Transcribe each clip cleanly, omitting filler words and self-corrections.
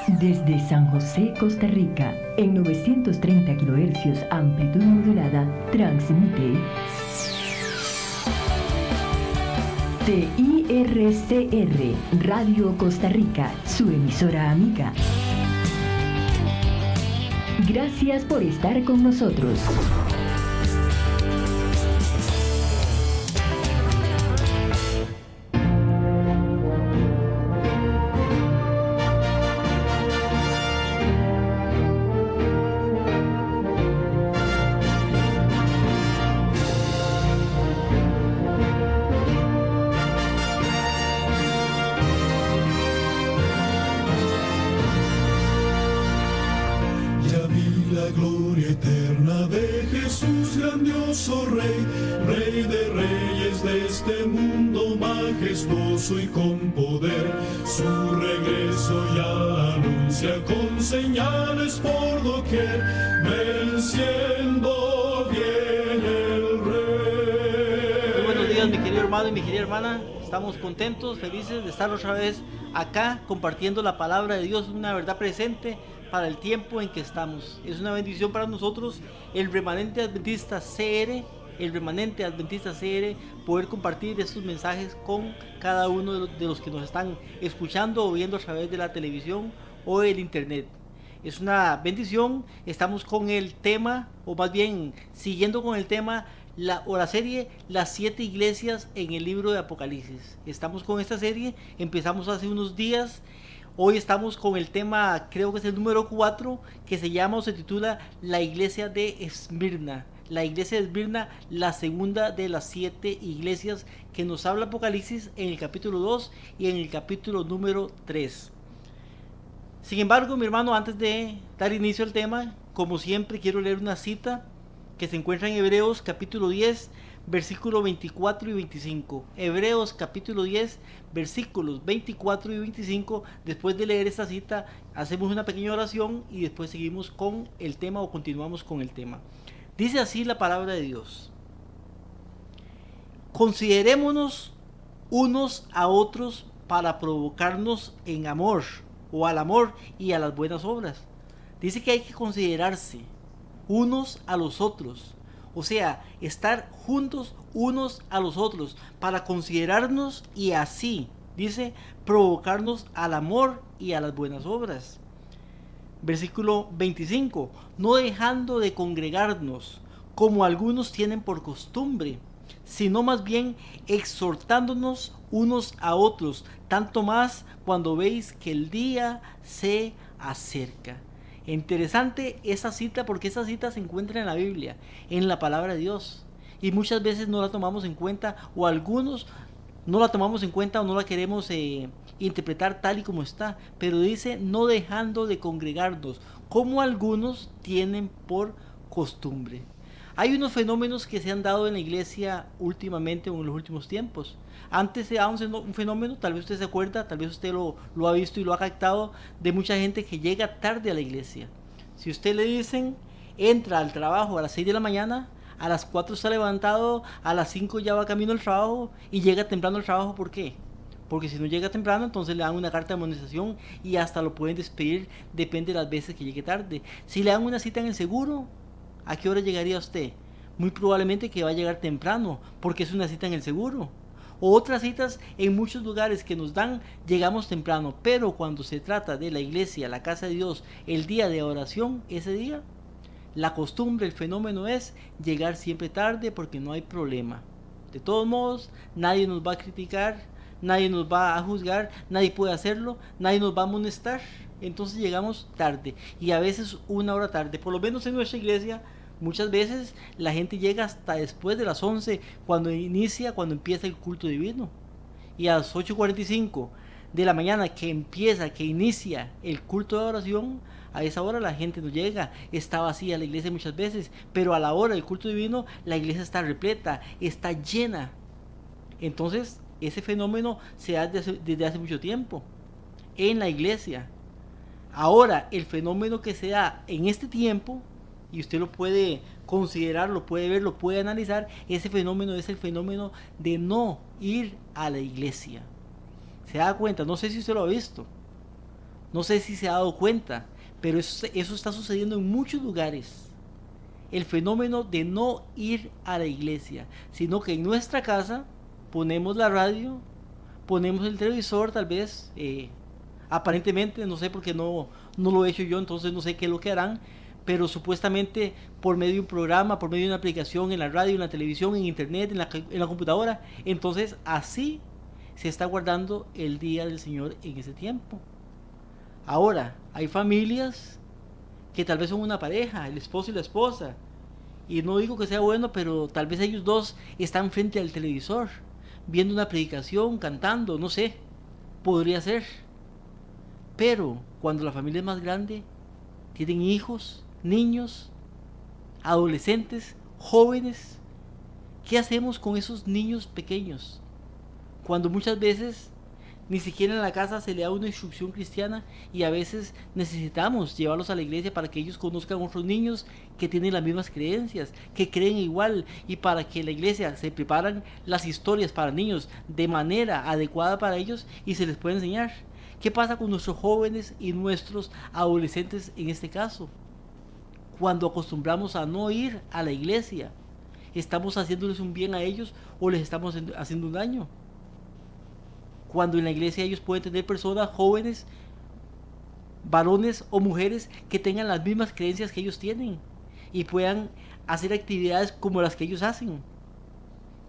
Desde San José, Costa Rica, en 930 kHz amplitud modulada, transmite TIRCR, Radio Costa Rica, su emisora amiga. Gracias por estar con nosotros. Y con poder su regreso ya anuncia con señales por doquier, venciendo viene el rey. Muy buenos días, mi querido hermano y mi querida hermana. Estamos contentos, felices de estar otra vez acá compartiendo la palabra de Dios, una verdad presente para el tiempo en que estamos. Es una bendición para nosotros, el remanente adventista CR, poder compartir estos mensajes con cada uno de los que nos están escuchando o viendo a través de la televisión o el internet. Es una bendición. Estamos con el tema, o más bien siguiendo con el tema la serie Las 7 iglesias en el libro de Apocalipsis. Estamos con esta serie, empezamos hace unos días. Hoy estamos con el tema, creo que es el número 4, que se llama o se titula La iglesia de Esmirna. La iglesia de Esmirna, la segunda de las 7 iglesias que nos habla Apocalipsis en el capítulo 2 y en el capítulo número 3. Sin embargo, mi hermano, antes de dar inicio al tema, como siempre quiero leer una cita que se encuentra en Hebreos capítulo 10, versículos 24 y 25. Hebreos capítulo 10, versículos 24 y 25. Después de leer esta cita, hacemos una pequeña oración y después seguimos con el tema o continuamos con el tema. Dice así la palabra de Dios: considerémonos unos a otros para provocarnos en amor, o al amor y a las buenas obras. Dice que hay que considerarse unos a los otros, o sea, estar juntos unos a los otros para considerarnos y así, dice, provocarnos al amor y a las buenas obras. Versículo 25, no dejando de congregarnos, como algunos tienen por costumbre, sino más bien exhortándonos unos a otros, tanto más cuando veis que el día se acerca. Interesante esa cita, porque esa cita se encuentra en la Biblia, en la palabra de Dios, y muchas veces no la tomamos en cuenta, o algunos no la tomamos en cuenta o no la queremos interpretar tal y como está, pero dice no dejando de congregarnos, como algunos tienen por costumbre. Hay unos fenómenos que se han dado en la iglesia últimamente o en los últimos tiempos. Antes se daba un fenómeno, tal vez usted se acuerda, tal vez usted lo ha visto y lo ha captado, de mucha gente que llega tarde a la iglesia. Si usted le dicen, entra al trabajo a las 6 de la mañana, a las 4 está levantado, a las 5 ya va camino al trabajo y llega temprano al trabajo. ¿Por qué? Porque si no llega temprano, entonces le dan una carta de amonestación y hasta lo pueden despedir, depende de las veces que llegue tarde. Si le dan una cita en el seguro, ¿a qué hora llegaría usted? Muy probablemente que va a llegar temprano, porque es una cita en el seguro. O otras citas en muchos lugares que nos dan, llegamos temprano, pero cuando se trata de la iglesia, la casa de Dios, el día de oración, ese día, la costumbre, el fenómeno es llegar siempre tarde porque no hay problema. De todos modos, nadie nos va a criticar, nadie nos va a juzgar, nadie puede hacerlo, nadie nos va a amonestar. Entonces llegamos tarde y a veces una hora tarde. Por lo menos en nuestra iglesia, muchas veces la gente llega hasta después de las 11 cuando empieza el culto divino. Y a las 8:45 de la mañana que inicia el culto de oración, a esa hora la gente no llega, está vacía la iglesia muchas veces, pero a la hora del culto divino la iglesia está repleta, está llena. Entonces ese fenómeno se da desde hace mucho tiempo en la iglesia. Ahora el fenómeno que se da en este tiempo, y usted lo puede considerar, lo puede ver, lo puede analizar, ese fenómeno es el fenómeno de no ir a la iglesia. ¿Se da cuenta? No sé si usted lo ha visto. No sé si se ha dado cuenta, pero eso está sucediendo en muchos lugares. El fenómeno de no ir a la iglesia, sino que en nuestra casa ponemos la radio, ponemos el televisor, tal vez, aparentemente, no sé porque no lo he hecho yo, entonces no sé qué es lo que harán, pero supuestamente por medio de un programa, por medio de una aplicación en la radio, en la televisión, en internet, en la computadora, entonces así se está guardando el día del Señor en ese tiempo. Ahora, hay familias que tal vez son una pareja, el esposo y la esposa, y no digo que sea bueno, pero tal vez ellos dos están frente al televisor, viendo una predicación, cantando, no sé, podría ser. Pero cuando la familia es más grande, tienen hijos, niños, adolescentes, jóvenes, ¿qué hacemos con esos niños pequeños? Cuando muchas veces ni siquiera en la casa se le da una instrucción cristiana y a veces necesitamos llevarlos a la iglesia para que ellos conozcan a otros niños que tienen las mismas creencias, que creen igual, y para que la iglesia se preparan las historias para niños de manera adecuada para ellos y se les puede enseñar. ¿Qué pasa con nuestros jóvenes y nuestros adolescentes en este caso? Cuando acostumbramos a no ir a la iglesia, ¿estamos haciéndoles un bien a ellos o les estamos haciendo un daño? Cuando en la iglesia ellos pueden tener personas jóvenes, varones o mujeres que tengan las mismas creencias que ellos tienen y puedan hacer actividades como las que ellos hacen.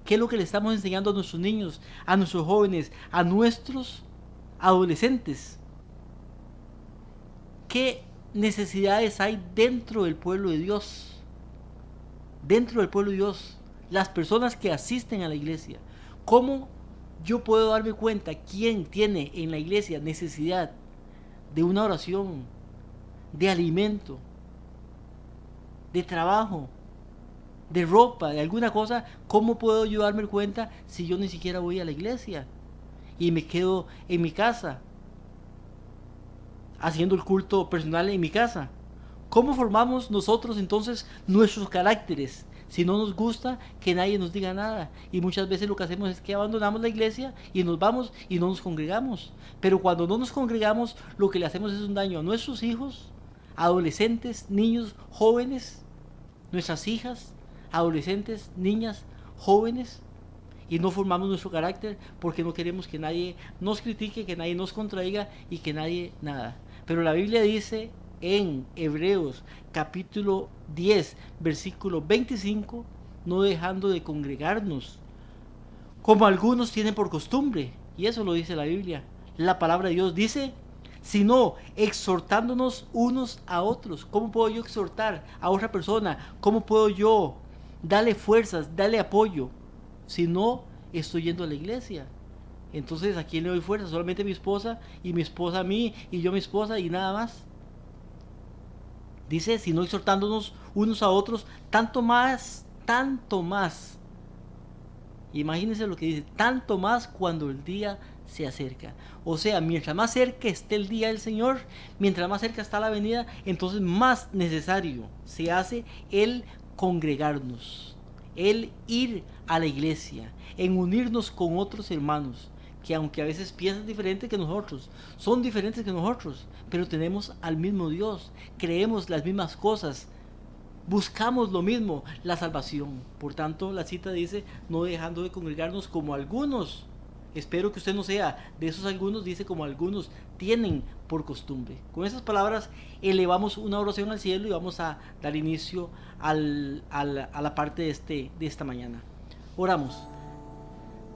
¿Qué es lo que le estamos enseñando a nuestros niños, a nuestros jóvenes, a nuestros adolescentes? ¿Qué necesidades hay dentro del pueblo de Dios? Dentro del pueblo de Dios, las personas que asisten a la iglesia. ¿Cómo yo puedo darme cuenta quién tiene en la iglesia necesidad de una oración, de alimento, de trabajo, de ropa, de alguna cosa? ¿Cómo puedo yo darme cuenta si yo ni siquiera voy a la iglesia y me quedo en mi casa haciendo el culto personal en mi casa? ¿Cómo formamos nosotros entonces nuestros caracteres si no nos gusta que nadie nos diga nada? Y muchas veces lo que hacemos es que abandonamos la iglesia y nos vamos y no nos congregamos. Pero cuando no nos congregamos, lo que le hacemos es un daño a nuestros hijos, adolescentes, niños, jóvenes, nuestras hijas, adolescentes, niñas, jóvenes, y no formamos nuestro carácter porque no queremos que nadie nos critique, que nadie nos contradiga y que nadie nada. Pero la Biblia dice en Hebreos capítulo 10 versículo 25, no dejando de congregarnos como algunos tienen por costumbre, y eso lo dice la Biblia. La palabra de Dios dice, sino exhortándonos unos a otros. ¿Cómo puedo yo exhortar a otra persona? ¿Cómo puedo yo darle fuerzas, darle apoyo si no estoy yendo a la iglesia? Entonces, ¿a quién le doy fuerza? Solamente a mi esposa, y mi esposa a mí, y yo a mi esposa, y nada más. Dice, sino exhortándonos unos a otros, tanto más. Imagínense lo que dice, tanto más cuando el día se acerca. O sea, mientras más cerca esté el día del Señor, mientras más cerca está la venida, entonces más necesario se hace el congregarnos, el ir a la iglesia, en unirnos con otros hermanos, que aunque a veces piensan diferente que nosotros, son diferentes que nosotros, pero tenemos al mismo Dios, creemos las mismas cosas, buscamos lo mismo, la salvación. Por tanto, la cita dice, no dejando de congregarnos como algunos. Espero que usted no sea de esos algunos, dice como algunos tienen por costumbre. Con esas palabras elevamos una oración al cielo y vamos a dar inicio a la parte de esta mañana. Oramos.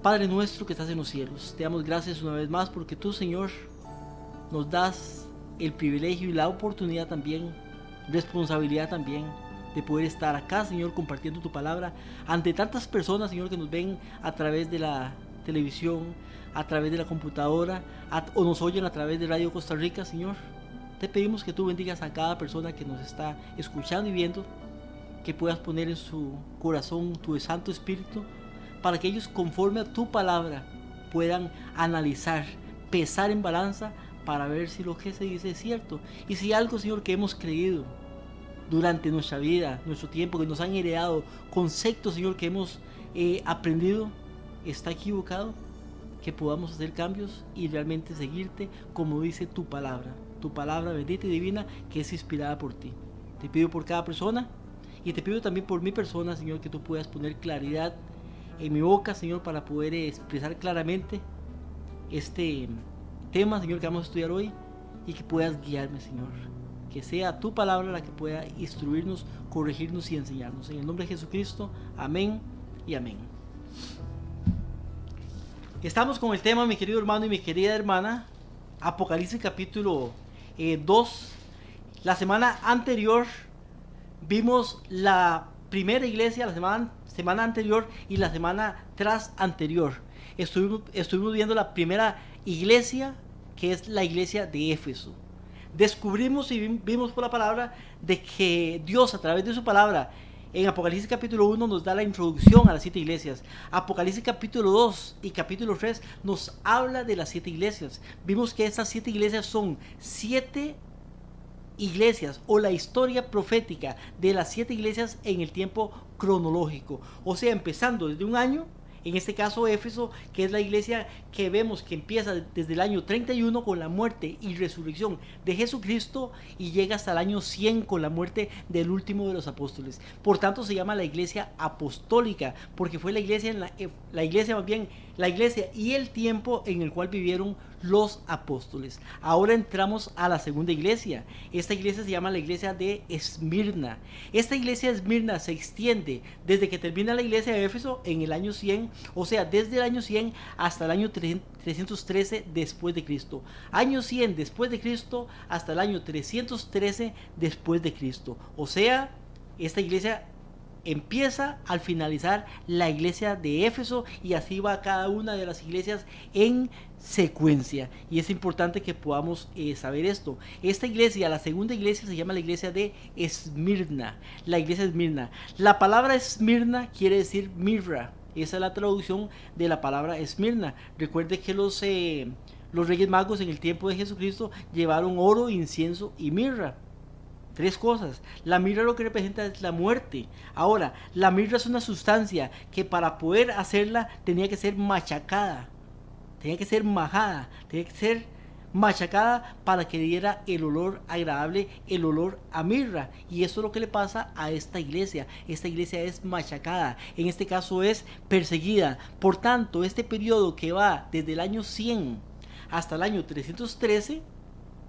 Padre nuestro que estás en los cielos, te damos gracias una vez más porque tú, Señor, nos das el privilegio y la oportunidad también, responsabilidad también, de poder estar acá, Señor, compartiendo tu palabra ante tantas personas, Señor, que nos ven a través de la televisión, a través de la computadora, o nos oyen a través de Radio Costa Rica, Señor. Te pedimos que tú bendigas a cada persona que nos está escuchando y viendo, que puedas poner en su corazón tu Santo Espíritu, para que ellos, conforme a tu palabra, puedan analizar, pesar en balanza, para ver si lo que se dice es cierto. Y si algo, Señor, que hemos creído durante nuestra vida, nuestro tiempo, que nos han heredado, conceptos, Señor, que hemos aprendido, está equivocado, que podamos hacer cambios y realmente seguirte como dice tu palabra. tu palabra bendita y divina que es inspirada por ti. Te pido por cada persona y te pido también por mi persona, Señor, que tú puedas poner claridad en mi boca, Señor, para poder expresar claramente este tema, Señor, que vamos a estudiar hoy, y que puedas guiarme, Señor. Que sea tu palabra la que pueda instruirnos, corregirnos y enseñarnos. En el nombre de Jesucristo, amén y amén. Estamos con el tema, mi querido hermano y mi querida hermana, Apocalipsis capítulo 2. La semana anterior vimos la primera iglesia, la semana anterior y la semana tras anterior. Estuvimos viendo la primera iglesia, que es la iglesia de Éfeso. Descubrimos y vimos por la palabra de que Dios, a través de su palabra, en Apocalipsis capítulo 1 nos da la introducción a las 7 iglesias. Apocalipsis capítulo 2 y capítulo 3 nos habla de las 7 iglesias. Vimos que estas 7 iglesias son 7 iglesias, o la historia profética de las 7 iglesias en el tiempo cronológico. O sea, empezando desde un año. En este caso Éfeso, que es la iglesia que vemos que empieza desde el año 31 con la muerte y resurrección de Jesucristo y llega hasta el año 100 con la muerte del último de los apóstoles. Por tanto se llama la iglesia apostólica, porque fue la iglesia y el tiempo en el cual vivieron los apóstoles. Ahora entramos a la segunda iglesia. Esta iglesia se llama la iglesia de Esmirna. Esta iglesia de Esmirna se extiende desde que termina la iglesia de Éfeso en el año 100, o sea, desde el año 100 hasta el año 313 después de Cristo. Año 100 después de Cristo hasta el año 313 después de Cristo. O sea, esta iglesia empieza al finalizar la iglesia de Éfeso, y así va cada una de las iglesias en secuencia. Y es importante que podamos saber esto. Esta iglesia, la segunda iglesia, se llama la iglesia de Esmirna. La iglesia de Esmirna. La palabra Esmirna quiere decir mirra. Esa es la traducción de la palabra Esmirna. Recuerde que los Reyes Magos en el tiempo de Jesucristo llevaron oro, incienso y mirra. 3 cosas. La mirra lo que representa es la muerte. Ahora, la mirra es una sustancia que para poder hacerla tenía que ser machacada, tenía que ser majada, tenía que ser machacada para que diera el olor agradable, el olor a mirra. Y eso es lo que le pasa a esta iglesia. Esta iglesia es machacada, en este caso es perseguida. Por tanto, este periodo que va desde el año 100 hasta el año 313,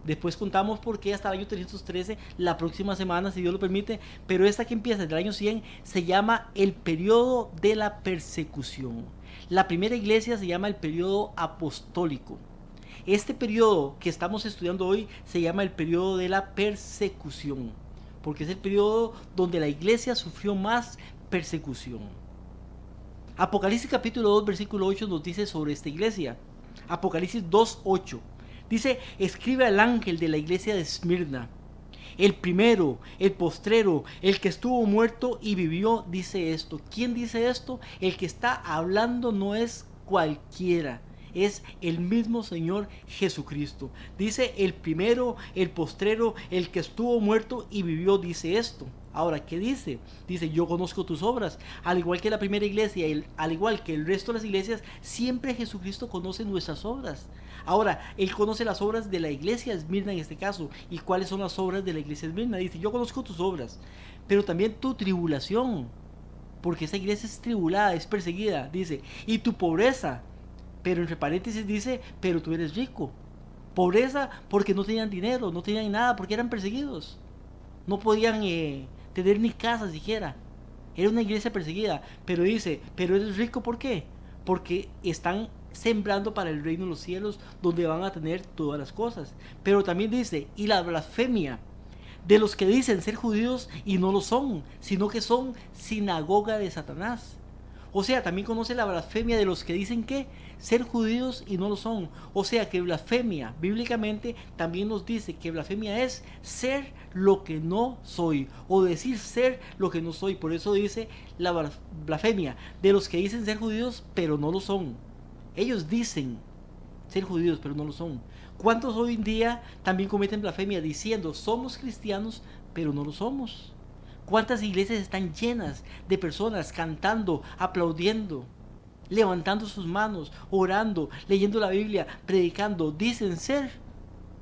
después contamos por qué hasta el año 313 la próxima semana, si Dios lo permite, pero esta que empieza desde el año 100 se llama el periodo de la persecución. La primera iglesia se llama el periodo apostólico. Este periodo que estamos estudiando hoy se llama el periodo de la persecución, porque es el periodo donde la iglesia sufrió más persecución. Apocalipsis capítulo 2 versículo 8 nos dice sobre esta iglesia. Apocalipsis 2:8 dice: escribe al ángel de la iglesia de Esmirna, el primero, el postrero, el que estuvo muerto y vivió, dice esto. ¿Quién dice esto? El que está hablando no es cualquiera, es el mismo Señor Jesucristo. Dice el primero, el postrero, el que estuvo muerto y vivió, dice esto. Ahora, ¿qué dice? Dice: yo conozco tus obras. Al igual que la primera iglesia, al igual que el resto de las iglesias, siempre Jesucristo conoce nuestras obras. Ahora, Él conoce las obras de la iglesia de Esmirna en este caso. ¿Y cuáles son las obras de la iglesia de Esmirna? Dice: yo conozco tus obras, pero también tu tribulación, porque esta iglesia es tribulada, es perseguida. Dice: y tu pobreza, pero entre paréntesis dice: pero tú eres rico. Pobreza porque no tenían dinero, no tenían nada, porque eran perseguidos. No podían tener ni casa siquiera. Era una iglesia perseguida. Pero dice: pero eres rico, ¿por qué? Porque están sembrando para el reino de los cielos, donde van a tener todas las cosas. Pero también dice: y la blasfemia de los que dicen ser judíos y no lo son, sino que son sinagoga de Satanás. O sea, también conoce la blasfemia de los que dicen que ser judíos y no lo son. O sea, que blasfemia bíblicamente también nos dice que blasfemia es ser lo que no soy, o decir ser lo que no soy. Por eso dice la blasfemia de los que dicen ser judíos pero no lo son. Ellos dicen ser judíos pero no lo son. ¿Cuántos hoy en día también cometen blasfemia diciendo somos cristianos pero no lo somos? ¿Cuántas iglesias están llenas de personas cantando, aplaudiendo, levantando sus manos, orando, leyendo la Biblia, predicando? Dicen ser,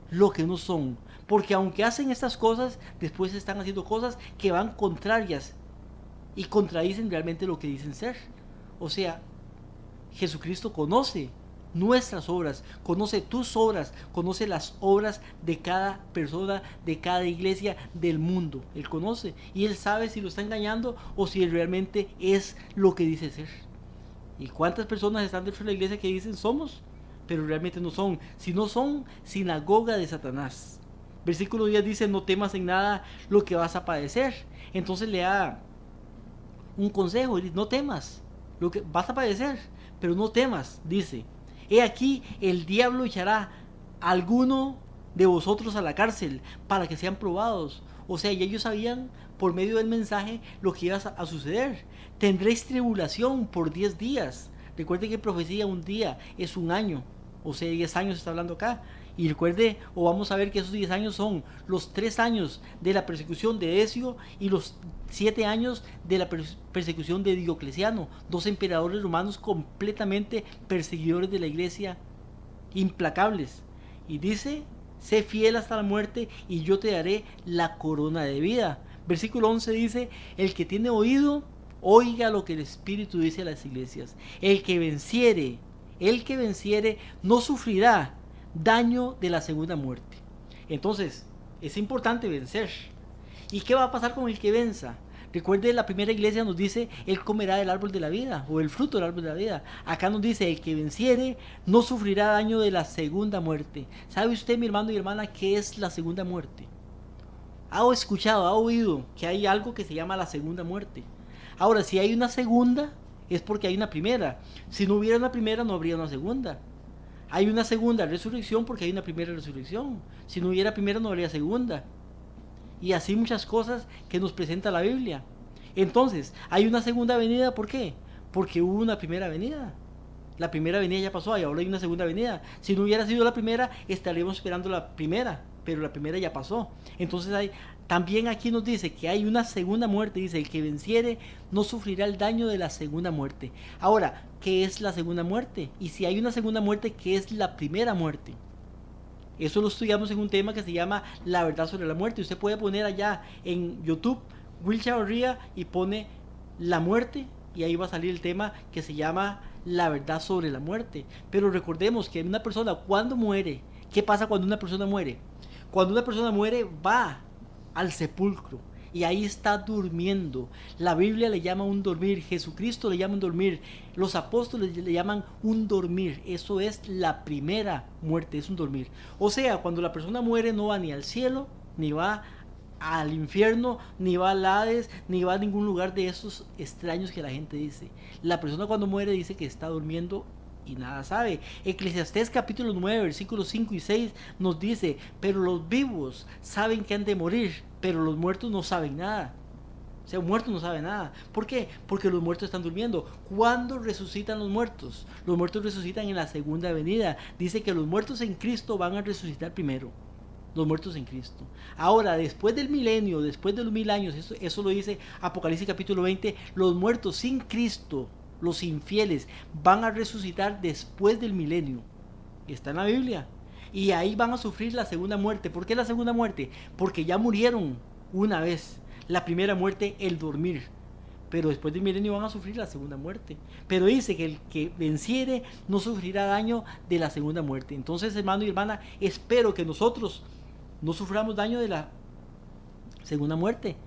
lo que no son. Porque aunque hacen estas cosas, después están haciendo cosas que van contrarias y contradicen realmente lo que dicen ser. O sea, Jesucristo conoce nuestras obras, conoce tus obras, conoce las obras de cada persona, de cada iglesia del mundo. Él conoce y Él sabe si lo está engañando o si realmente es lo que dice ser. ¿Y cuántas personas están dentro de la iglesia que dicen somos, pero realmente no son? Si no son sinagoga de Satanás. Versículo 10 dice: no temas en nada lo que vas a padecer. Entonces le da un consejo, dice: no temas lo que vas a padecer, pero no temas, dice: he aquí, el diablo echará a alguno de vosotros a la cárcel para que sean probados. O sea, y ellos sabían por medio del mensaje lo que iba a suceder. Tendréis tribulación por 10 días. Recuerde que profecía un día es un año. O sea, 10 años se está hablando acá. Y recuerde, o vamos a ver que esos 10 años son los 3 años de la persecución de Decio y los 7 años de la persecución de Diocleciano, 2 emperadores romanos completamente perseguidores de la iglesia, implacables. Y dice: sé fiel hasta la muerte y yo te daré la corona de vida. Versículo 11 dice: el que tiene oído, oiga lo que el Espíritu dice a las iglesias. El que venciere no sufrirá daño de la segunda muerte. Entonces, es importante vencer. ¿Y qué va a pasar con el que venza? Recuerde, la primera iglesia nos dice: él comerá del árbol de la vida, o el fruto del árbol de la vida. Acá nos dice: el que venciere no sufrirá daño de la segunda muerte. ¿Sabe usted, mi hermano y hermana, qué es la segunda muerte? ¿Ha escuchado, ha oído que hay algo que se llama la segunda muerte? Ahora, si hay una segunda, es porque hay una primera. Si no hubiera una primera, no habría una segunda. Hay una segunda resurrección porque hay una primera resurrección. Si no hubiera primera, no habría segunda. Y así muchas cosas que nos presenta la Biblia. Entonces, hay una segunda venida, ¿por qué? Porque hubo una primera venida. La primera venida ya pasó y ahora hay una segunda venida. Si no hubiera sido la primera, estaríamos esperando la primera, pero la primera ya pasó. Entonces también aquí nos dice que hay una segunda muerte. Dice: el que venciere no sufrirá el daño de la segunda muerte. Ahora, ¿qué es la segunda muerte? Y si hay una segunda muerte, ¿qué es la primera muerte? Eso lo estudiamos en un tema que se llama La verdad sobre la muerte. Usted puede poner allá en YouTube Will Chavarría y pone la muerte, y ahí va a salir el tema que se llama La verdad sobre la muerte. Pero recordemos que una persona cuando muere, ¿qué pasa cuando una persona muere? Cuando una persona muere, va al sepulcro y ahí está durmiendo. La Biblia le llama un dormir, Jesucristo le llama un dormir, los apóstoles le llaman un dormir. Eso es la primera muerte, es un dormir. O sea, cuando la persona muere, no va ni al cielo, ni va al infierno, ni va al Hades, ni va a ningún lugar de esos extraños que la gente dice. La persona cuando muere dice que está durmiendo y nada sabe. Eclesiastés capítulo 9 versículos 5 y 6 nos dice: pero los vivos saben que han de morir, pero los muertos no saben nada. O sea, un muerto no sabe nada. ¿Por qué? Porque los muertos están durmiendo. ¿Cuándo resucitan los muertos? Los muertos resucitan en la segunda venida. Dice que los muertos en Cristo van a resucitar primero. Los muertos en Cristo. Ahora, después del milenio, después de los 1000 años, eso lo dice Apocalipsis capítulo 20, los muertos sin Cristo, los infieles, van a resucitar después del milenio. Está en la Biblia. Y ahí van a sufrir la segunda muerte. ¿Por qué la segunda muerte? Porque ya murieron una vez. La primera muerte, el dormir. Pero después del milenio van a sufrir la segunda muerte. Pero dice que el que venciere no sufrirá daño de la segunda muerte. Entonces, hermano y hermana, espero que nosotros no suframos daño de la segunda muerte.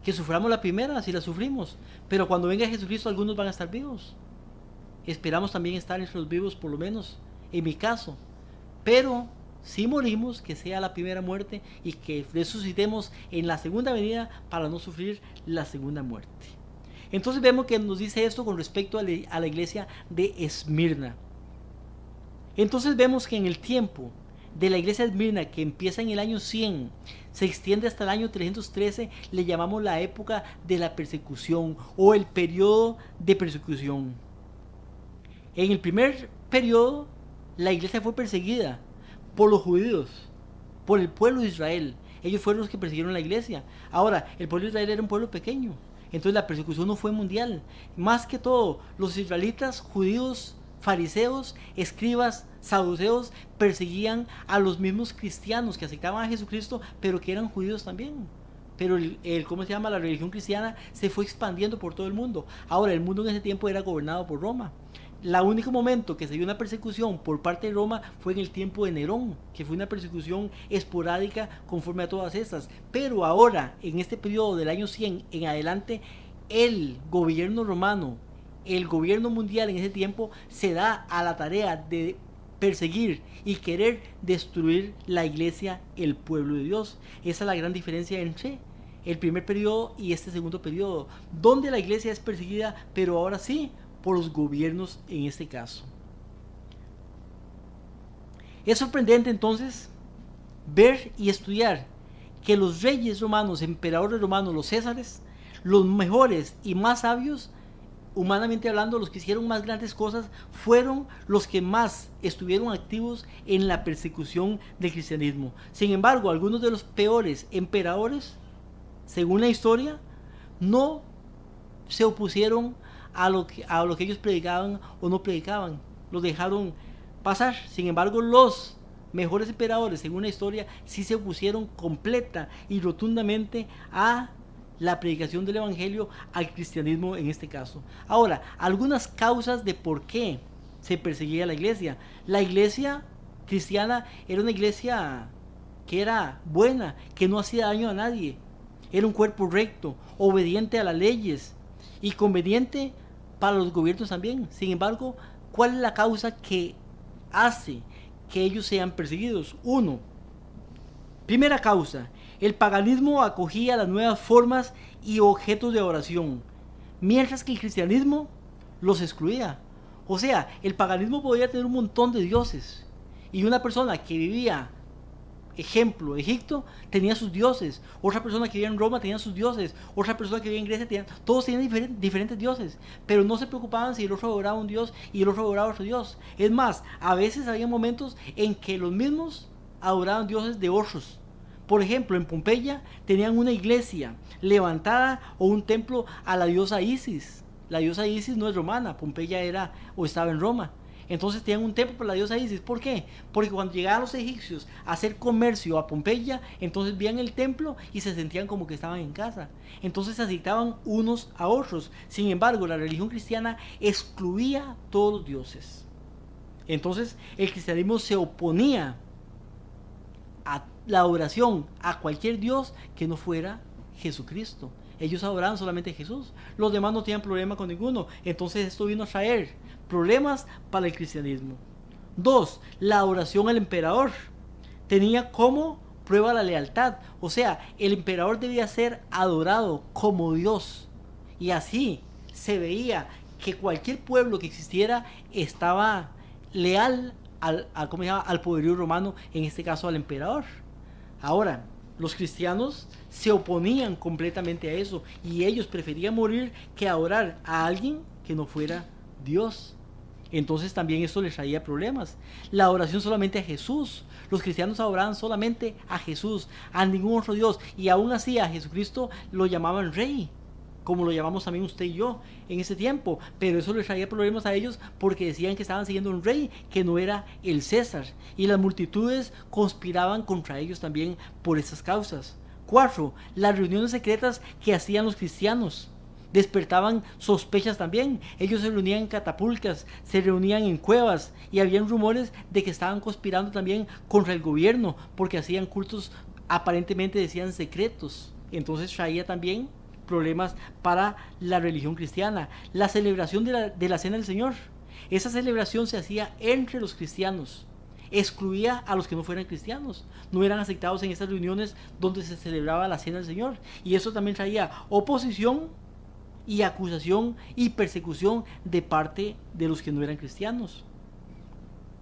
Que suframos la primera, si la sufrimos. Pero cuando venga Jesucristo, algunos van a estar vivos. Esperamos también estar entre los vivos, por lo menos, en mi caso. Pero si morimos, que sea la primera muerte y que resucitemos en la segunda venida para no sufrir la segunda muerte. Entonces vemos que nos dice esto con respecto a la iglesia de Esmirna. Entonces vemos que en el tiempo de la iglesia de Esmirna, que empieza en el año 100, se extiende hasta el año 313, le llamamos la época de la persecución o el periodo de persecución. En el primer periodo, la iglesia fue perseguida por los judíos, por el pueblo de Israel. Ellos fueron los que persiguieron la iglesia. Ahora, el pueblo de Israel era un pueblo pequeño, entonces la persecución no fue mundial. Más que todo, los israelitas judíos fariseos, escribas, saduceos perseguían a los mismos cristianos que aceptaban a Jesucristo, pero que eran judíos también. Pero la religión cristiana se fue expandiendo por todo el mundo. Ahora, el mundo en ese tiempo era gobernado por Roma. El único momento que se vio una persecución por parte de Roma fue en el tiempo de Nerón, que fue una persecución esporádica conforme a todas estas. Pero ahora, en este periodo del año 100 en adelante, el gobierno romano, el gobierno mundial en ese tiempo, se da a la tarea de perseguir y querer destruir la iglesia, el pueblo de Dios. Esa es la gran diferencia entre el primer periodo y este segundo periodo, donde la iglesia es perseguida, pero ahora sí, por los gobiernos en este caso. Es sorprendente entonces ver y estudiar que los reyes romanos, emperadores romanos, los césares, los mejores y más sabios, humanamente hablando, los que hicieron más grandes cosas, fueron los que más estuvieron activos en la persecución del cristianismo. Sin embargo, algunos de los peores emperadores, según la historia, no se opusieron a lo que ellos predicaban o no predicaban, los dejaron pasar. Sin embargo, los mejores emperadores, según la historia, sí se opusieron completa y rotundamente a la predicación del evangelio, al cristianismo en este caso. Ahora, algunas causas de por qué se perseguía la iglesia. La iglesia cristiana era una iglesia que era buena, que no hacía daño a nadie, era un cuerpo recto, obediente a las leyes y conveniente para los gobiernos también. Sin embargo, ¿cuál es la causa que hace que ellos sean perseguidos? Primera causa, el paganismo acogía las nuevas formas y objetos de adoración, mientras que el cristianismo los excluía. O sea, el paganismo podía tener un montón de dioses, y una persona que vivía, ejemplo, Egipto, tenía sus dioses. Otra persona que vivía en Roma tenía sus dioses. Otra persona que vivía en Grecia todos tenían diferentes dioses, pero no se preocupaban si el otro adoraba a un dios y el otro adoraba a otro dios. Es más, a veces había momentos en que los mismos adoraban dioses de otros. Por ejemplo, en Pompeya tenían una iglesia levantada o un templo a la diosa Isis. La diosa Isis no es romana, Pompeya era o estaba en Roma. Entonces tenían un templo para la diosa Isis. ¿Por qué? Porque cuando llegaban los egipcios a hacer comercio a Pompeya, entonces veían el templo y se sentían como que estaban en casa. Entonces se aceptaban unos a otros. Sin embargo, la religión cristiana excluía todos los dioses. Entonces el cristianismo se oponía a la adoración a cualquier dios que no fuera Jesucristo. Ellos adoraban solamente a Jesús. Los demás no tenían problema con ninguno. Entonces esto vino a traer problemas para el cristianismo. 2. La adoración al emperador. Tenía como prueba la lealtad. O sea, el emperador debía ser adorado como Dios. Y así se veía que cualquier pueblo que existiera estaba leal al poderío romano, en este caso al emperador. Ahora, los cristianos se oponían completamente a eso y ellos preferían morir que adorar a alguien que no fuera Dios. Entonces también esto les traía problemas. La adoración solamente a Jesús. Los cristianos adoraban solamente a Jesús, a ningún otro Dios, y aún así a Jesucristo lo llamaban rey, como lo llamamos también usted y yo en ese tiempo, pero eso les traía problemas a ellos porque decían que estaban siguiendo un rey que no era el César, y las multitudes conspiraban contra ellos también por esas causas. 4. Las reuniones secretas que hacían los cristianos despertaban sospechas también. Ellos se reunían en catapulcas, se reunían en cuevas, y habían rumores de que estaban conspirando también contra el gobierno porque hacían cultos aparentemente, decían, secretos. Entonces traía también problemas para la religión cristiana. La celebración de la Cena del Señor. Esa celebración se hacía entre los cristianos. Excluía a los que no fueran cristianos. No eran aceptados en esas reuniones donde se celebraba la Cena del Señor. Y eso también traía oposición y acusación y persecución de parte de los que no eran cristianos.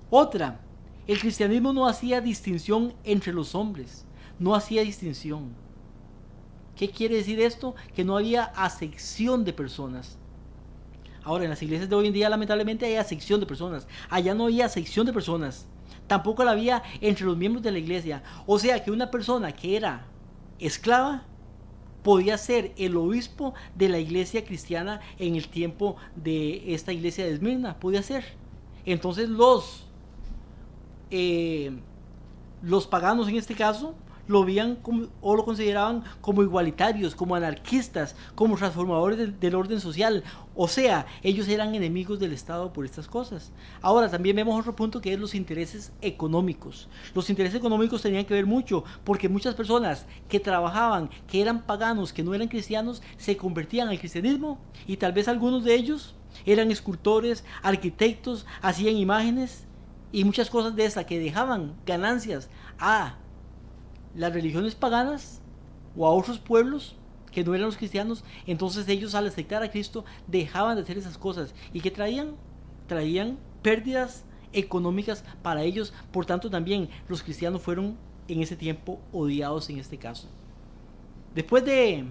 Otra, el cristianismo no hacía distinción entre los hombres. No hacía distinción. ¿Qué quiere decir esto? Que no había acepción de personas. Ahora, en las iglesias de hoy en día, lamentablemente, hay acepción de personas. Allá no había acepción de personas. Tampoco la había entre los miembros de la iglesia. O sea, que una persona que era esclava podía ser el obispo de la iglesia cristiana en el tiempo de esta iglesia de Esmirna. Podía ser. Entonces los paganos en este caso lo veían o lo consideraban como igualitarios, como anarquistas, como transformadores del orden social. O sea, ellos eran enemigos del Estado por estas cosas. Ahora también vemos otro punto, que es los intereses económicos. Los intereses económicos tenían que ver mucho, porque muchas personas que trabajaban, que eran paganos, que no eran cristianos, se convertían al cristianismo, y tal vez algunos de ellos eran escultores, arquitectos, hacían imágenes y muchas cosas de esas que dejaban ganancias a las religiones paganas o a otros pueblos que no eran los cristianos. Entonces ellos, al aceptar a Cristo, dejaban de hacer esas cosas. ¿Y qué traían? Traían pérdidas económicas para ellos. Por tanto, también los cristianos fueron en ese tiempo odiados en este caso. Después de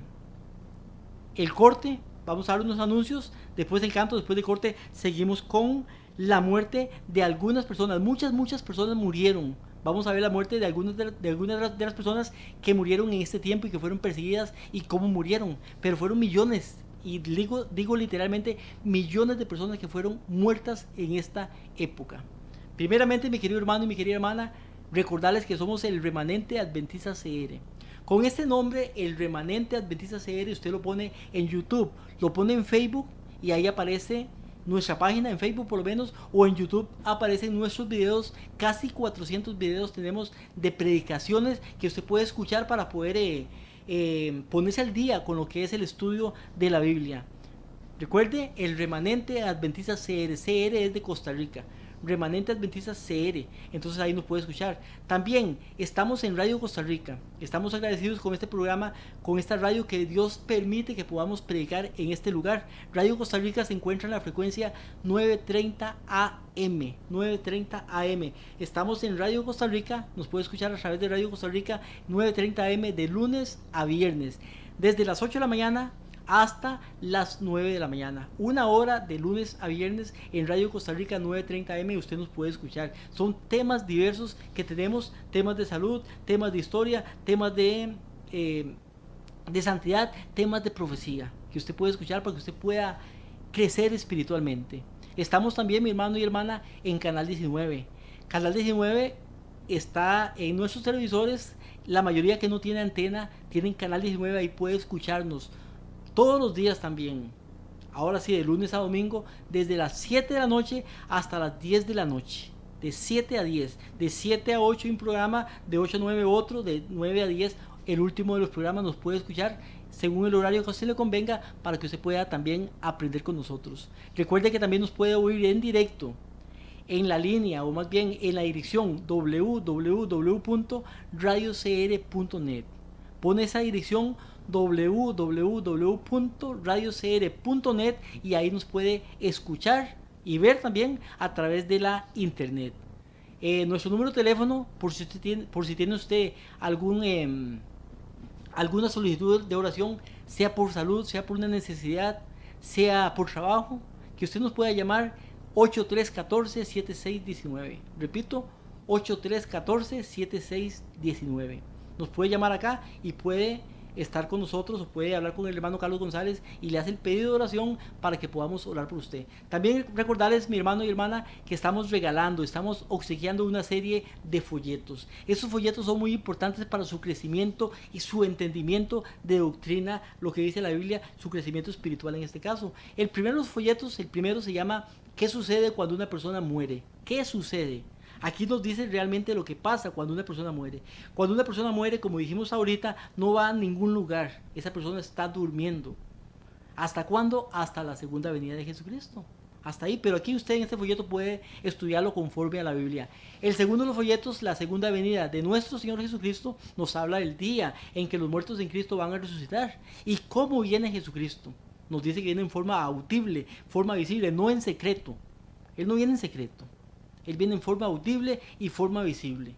el corte, vamos a dar unos anuncios. Después del canto, después del corte, seguimos con la muerte de algunas personas. Muchas personas murieron. Vamos a ver la muerte de algunas de las personas que murieron en este tiempo y que fueron perseguidas, y cómo murieron. Pero fueron millones, y digo literalmente millones de personas que fueron muertas en esta época. Primeramente, mi querido hermano y mi querida hermana, recordarles que somos el Remanente Adventista CR. Con este nombre, el Remanente Adventista CR, usted lo pone en YouTube, lo pone en Facebook, y ahí aparece nuestra página en Facebook por lo menos, o en YouTube aparecen nuestros videos. Casi 400 videos tenemos de predicaciones que usted puede escuchar para poder ponerse al día con lo que es el estudio de la Biblia. Recuerde, el Remanente Adventista CR. CR es de Costa Rica. Remanente Adventista CR. Entonces ahí nos puede escuchar. También estamos en Radio Costa Rica. Estamos agradecidos con este programa, con esta radio que Dios permite que podamos predicar en este lugar. Radio Costa Rica se encuentra en la frecuencia 930 AM. 930 AM. Estamos en Radio Costa Rica. Nos puede escuchar a través de Radio Costa Rica 930 AM de lunes a viernes. Desde las 8 de la mañana hasta las 9 de la mañana, 1 hora de lunes a viernes en Radio Costa Rica 930 AM. Usted nos puede escuchar. Son temas diversos que tenemos: temas de salud, temas de historia, temas de santidad, temas de profecía, que usted puede escuchar para que usted pueda crecer espiritualmente. Estamos también, mi hermano y hermana, en Canal 19. Canal 19 está en nuestros televisores. La mayoría que no tiene antena tienen Canal 19, ahí puede escucharnos todos los días también. Ahora sí, de lunes a domingo, desde las 7 de la noche hasta las 10 de la noche. De 7 a 10. De 7 a 8 un programa, de 8 a 9 otro, de 9 a 10 el último de los programas. Nos puede escuchar según el horario que a usted le convenga, para que usted pueda también aprender con nosotros. Recuerde que también nos puede oír en directo en la línea, o más bien en la dirección www.radiocr.net. Pone esa dirección www.radiocr.net y ahí nos puede escuchar y ver también a través de la internet. Nuestro número de teléfono, por si tiene usted alguna solicitud de oración, sea por salud, sea por una necesidad, sea por trabajo, que usted nos pueda llamar 8314-7619. Repito, 8314-7619. Nos puede llamar acá y puede estar con nosotros, o puede hablar con el hermano Carlos González y le hace el pedido de oración para que podamos orar por usted. También recordarles, mi hermano y hermana, que estamos obsequiando una serie de folletos. Esos folletos son muy importantes para su crecimiento y su entendimiento de doctrina, lo que dice la Biblia, su crecimiento espiritual en este caso. El primero se llama ¿qué sucede cuando una persona muere? ¿Qué sucede? Aquí nos dice realmente lo que pasa cuando una persona muere. Cuando una persona muere, como dijimos ahorita, no va a ningún lugar. Esa persona está durmiendo. ¿Hasta cuándo? Hasta la segunda venida de Jesucristo. Hasta ahí. Pero aquí usted en este folleto puede estudiarlo conforme a la Biblia. El segundo de los folletos, la segunda venida de nuestro Señor Jesucristo, nos habla del día en que los muertos en Cristo van a resucitar. ¿Y cómo viene Jesucristo? Nos dice que viene en forma audible, forma visible, no en secreto. Él no viene en secreto. Él viene en forma audible y forma visible.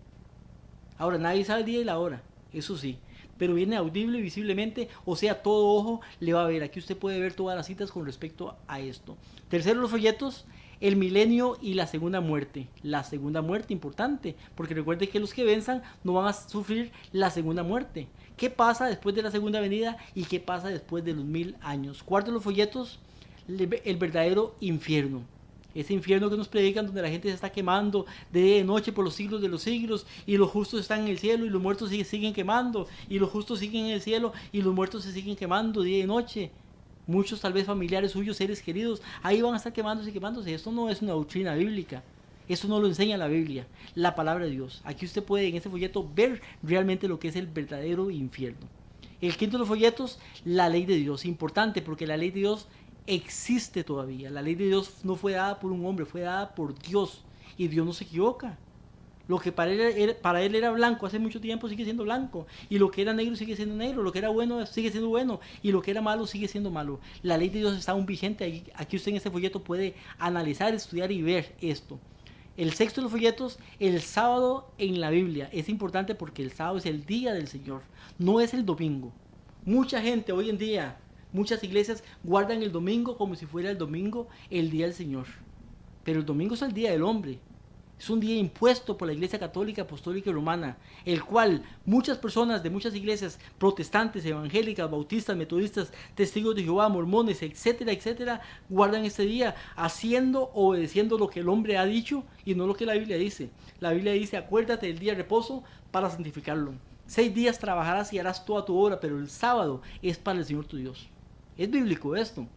Ahora, nadie sabe el día y la hora, eso sí, pero viene audible y visiblemente, o sea, todo ojo le va a ver. Aquí usted puede ver todas las citas con respecto a esto. Tercero, los folletos, el milenio y la segunda muerte. La segunda muerte, importante, porque recuerde que los que venzan no van a sufrir la segunda muerte. ¿Qué pasa después de la segunda venida y qué pasa después de los 1000 años? Cuarto, los folletos, el verdadero infierno. Ese infierno que nos predican, donde la gente se está quemando de día y de noche por los siglos de los siglos, y los justos están en el cielo y los muertos siguen quemando, y los justos siguen en el cielo y los muertos se siguen quemando día y noche. Muchos tal vez familiares suyos, seres queridos, ahí van a estar quemándose y quemándose. Esto no es una doctrina bíblica. Eso no lo enseña la Biblia, la palabra de Dios. Aquí usted puede en este folleto ver realmente lo que es el verdadero infierno. El quinto de los folletos, la ley de Dios. Importante porque la ley de Dios existe todavía. La ley de Dios no fue dada por un hombre, fue dada por Dios. Y Dios no se equivoca. Lo que para él era blanco hace mucho tiempo sigue siendo blanco. Y lo que era negro sigue siendo negro. Lo que era bueno sigue siendo bueno. Y lo que era malo sigue siendo malo. La ley de Dios está aún vigente. Aquí usted en este folleto puede analizar, estudiar y ver esto. El sexto de los folletos, el sábado en la Biblia. Es importante porque el sábado es el día del Señor, no es el domingo. Mucha gente hoy en día, muchas iglesias guardan el domingo como si fuera el domingo el día del Señor. Pero el domingo es el día del hombre. Es un día impuesto por la Iglesia Católica, Apostólica y Romana, el cual muchas personas de muchas iglesias protestantes, evangélicas, bautistas, metodistas, testigos de Jehová, mormones, etcétera, etcétera, guardan este día obedeciendo lo que el hombre ha dicho y no lo que la Biblia dice. La Biblia dice, acuérdate del día de reposo para santificarlo. 6 días trabajarás y harás toda tu obra, pero el sábado es para el Señor tu Dios. Es bíblico esto.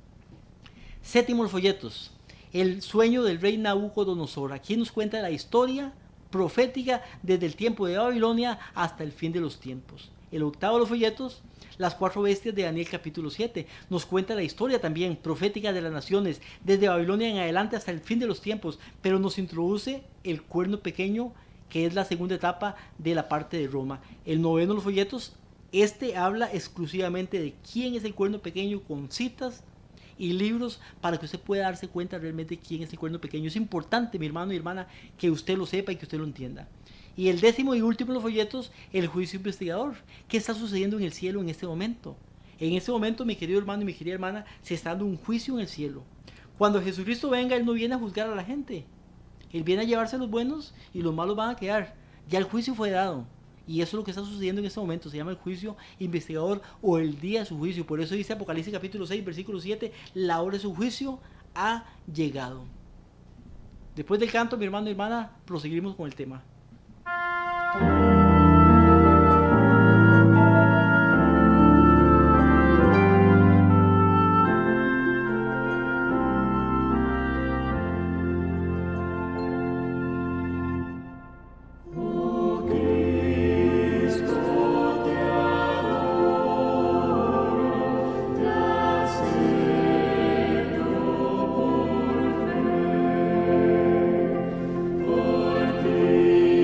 Séptimo, los folletos. El sueño del rey Nabucodonosor. Aquí nos cuenta la historia profética desde el tiempo de Babilonia hasta el fin de los tiempos. El octavo de los folletos, las 4 bestias de Daniel capítulo 7. Nos cuenta la historia también profética de las naciones desde Babilonia en adelante hasta el fin de los tiempos, pero nos introduce el cuerno pequeño, que es la segunda etapa de la parte de Roma. El noveno de los folletos, este habla exclusivamente de quién es el cuerno pequeño, con citas y libros para que usted pueda darse cuenta realmente quién es el cuerno pequeño. Es importante, mi hermano y hermana, que usted lo sepa y que usted lo entienda. Y el décimo y último de los folletos, el juicio investigador. ¿Qué está sucediendo en el cielo en este momento? En este momento, mi querido hermano y mi querida hermana, se está dando un juicio en el cielo. Cuando Jesucristo venga, Él no viene a juzgar a la gente. Él viene a llevarse a los buenos y los malos van a quedar. Ya el juicio fue dado. Y eso es lo que está sucediendo en este momento. Se llama el juicio investigador o el día de su juicio. Por eso dice Apocalipsis capítulo 6, versículo 7, la hora de su juicio ha llegado. Después del canto, mi hermano y hermana, proseguimos con el tema. Ti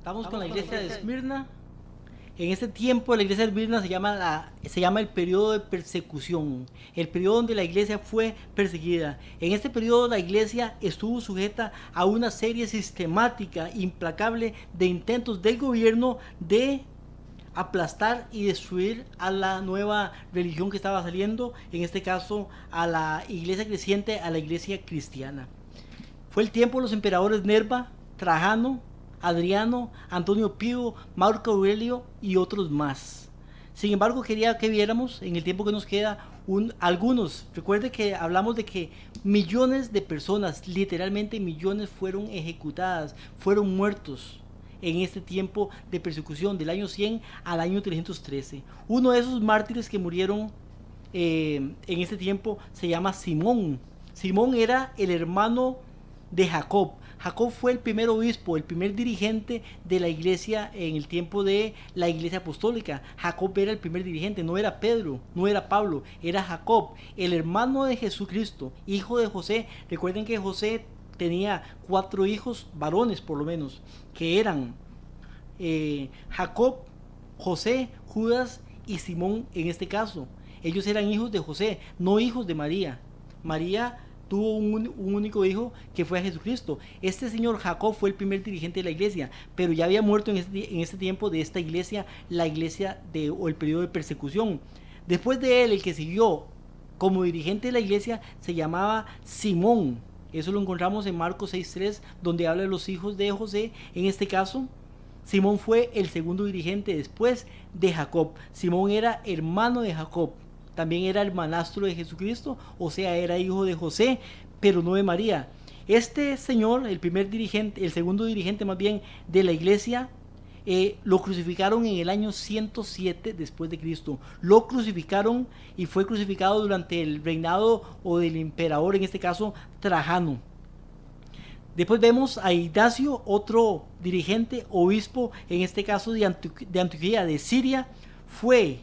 Estamos con la iglesia de Esmirna. En este tiempo la iglesia de Esmirna se llama el periodo de persecución, el periodo donde la iglesia fue perseguida. En este periodo la iglesia estuvo sujeta a una serie sistemática, implacable de intentos del gobierno de aplastar y destruir a la nueva religión que estaba saliendo, en este caso a la iglesia creciente, a la iglesia cristiana. Fue el tiempo de los emperadores Nerva, Trajano, Adriano, Antonio Pío, Marco Aurelio y otros más. Sin embargo, quería que viéramos en el tiempo que nos queda algunos. Recuerde que hablamos de que millones de personas, literalmente millones, fueron ejecutadas, fueron muertos en este tiempo de persecución del año 100 al año 313. Uno de esos mártires que murieron en este tiempo se llama Simón. Simón era el hermano de Jacob. Jacob fue el primer obispo, el primer dirigente de la iglesia en el tiempo de la iglesia apostólica. Jacob era el primer dirigente, no era Pedro, no era Pablo, era Jacob, el hermano de Jesucristo, hijo de José. Recuerden que José tenía 4 hijos varones por lo menos, que eran Jacob, José, Judas y Simón en este caso. Ellos eran hijos de José, no hijos de María. María tuvo un único hijo que fue a Jesucristo. Este señor Jacob fue el primer dirigente de la iglesia, pero ya había muerto en este tiempo de esta iglesia, la iglesia o el periodo de persecución. Después de él, el que siguió como dirigente de la iglesia se llamaba Simón. Eso lo encontramos en Marcos 6:3, donde habla de los hijos de José. En este caso, Simón fue el segundo dirigente después de Jacob. Simón era hermano de Jacob. También era hermanastro de Jesucristo, o sea, era hijo de José, pero no de María. Este señor, el primer dirigente, el segundo dirigente más bien de la iglesia, lo crucificaron en el año 107 después de Cristo. Lo crucificaron y fue crucificado durante el reinado o del emperador, en este caso Trajano. Después vemos a Ignacio, otro dirigente, obispo, en este caso de Antioquía, de Siria. Fue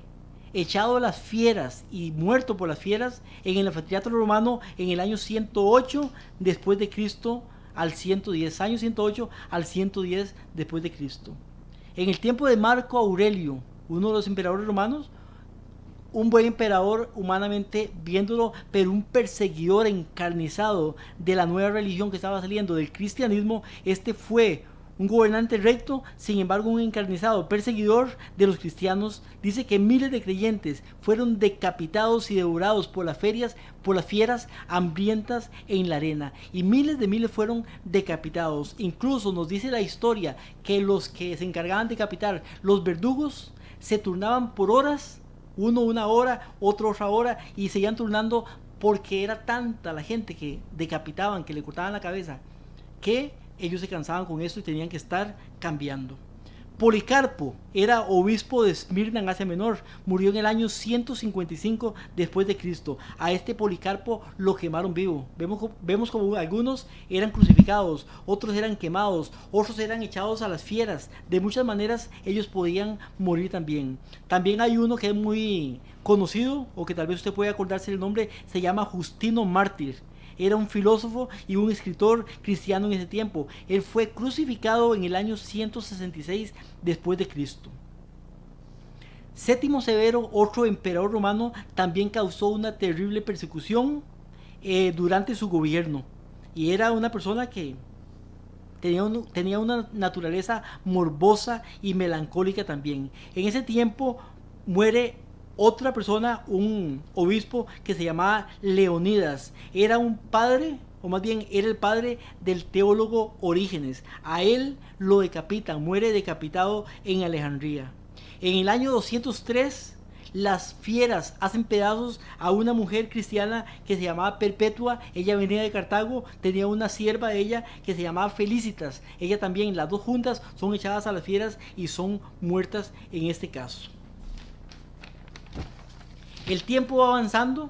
echado a las fieras y muerto por las fieras en el anfiteatro romano en el año 108 después de Cristo al 110, año 108 al 110 después de Cristo. En el tiempo de Marco Aurelio, uno de los emperadores romanos, un buen emperador humanamente viéndolo, pero un perseguidor encarnizado de la nueva religión que estaba saliendo, del cristianismo. Este fue un gobernante recto, sin embargo un encarnizado perseguidor de los cristianos. Dice que miles de creyentes fueron decapitados y devorados por las fieras hambrientas en la arena, y miles de miles fueron decapitados. Incluso nos dice la historia que los que se encargaban de decapitar, los verdugos, se turnaban por horas, uno una hora, otro otra hora, y se iban turnando porque era tanta la gente que decapitaban, que le cortaban la cabeza, que ellos se cansaban con esto y tenían que estar cambiando. Policarpo era obispo de Esmirna en Asia Menor. Murió en el año 155 después de Cristo. A este Policarpo lo quemaron vivo. Vemos como algunos eran crucificados, otros eran quemados, otros eran echados a las fieras. De muchas maneras ellos podían morir también. También hay uno que es muy conocido, o que tal vez usted puede acordarse del nombre, se llama Justino Mártir. Era un filósofo y un escritor cristiano en ese tiempo. Él fue crucificado en el año 166 después de Cristo. Séptimo Severo, otro emperador romano, también causó una terrible persecución durante su gobierno. Y era una persona que tenía una naturaleza morbosa y melancólica también. En ese tiempo muere otra persona, un obispo que se llamaba Leonidas. Era un padre, o más bien era el padre del teólogo Orígenes. A él lo decapitan, muere decapitado en Alejandría. En el año 203, las fieras hacen pedazos a una mujer cristiana que se llamaba Perpetua. Ella venía de Cartago, tenía una sierva de ella que se llamaba Felicitas. Ella también, las dos juntas, son echadas a las fieras y son muertas en este caso. El tiempo va avanzando